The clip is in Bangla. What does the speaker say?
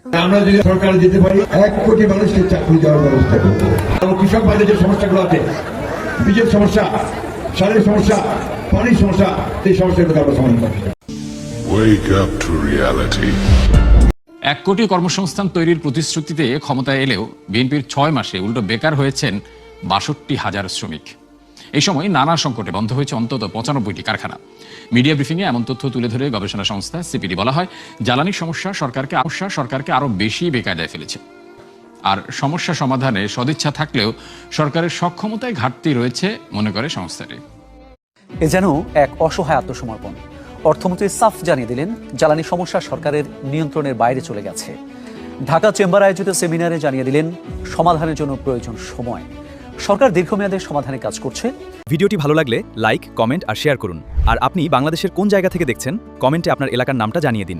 আমরা যদি সরকার দিতে পারি 1 কোটি মানুষকে চাকরি দেওয়ার ব্যবস্থা করবো। এবং কৃষক ভাইদের যে সমস্যাগুলো আছে, বীজের সমস্যা, সারের সমস্যা, পানির সমস্যা, এই সমস্যাগুলো আমরা সমাধান করতে চাই। Wake up to reality. 1 কোটি কর্মসংস্থান তৈরির প্রতিশ্রুতিতে ক্ষমতায় এলেও বিএনপির 6 মাসে উল্টো বেকার হয়েছেন 62,000 শ্রমিক। এই সময় নানা সংকটে বন্ধ হয়েছে অন্তত 95টি কারখানা। মিডিয়া ব্রিফিংয়ে এমন তথ্য তুলে ধরে গবেষণা সংস্থা সিপিডি বলা হয়, জ্বালানি সমস্যা সরকারকে আরো বেশি বেকায়দায় ফেলেছে। আর সমস্যা সমাধানে সদিচ্ছা থাকলেও সরকারের সক্ষমতায় ঘাটতি রয়েছে মনে করে সংস্থাটি। এ যেন এক অসহায় আত্মসমর্পণ। অর্থমন্ত্রী সাফ জানিয়ে দিলেন, জ্বালানি সমস্যা সরকারের নিয়ন্ত্রণের বাইরে চলে গেছে। ঢাকা চেম্বার আয়োজিত সেমিনারে জানিয়ে দিলেন, সমাধানের জন্য প্রয়োজন সময়। সরকার দীর্ঘমেয়াদে সমাধানে কাজ করছে। ভিডিওটি ভালো লাগলে লাইক, কমেন্ট আর শেয়ার করুন। আর আপনি বাংলাদেশের কোন জায়গা থেকে দেখছেন, কমেন্টে আপনার এলাকার নামটা জানিয়ে দিন।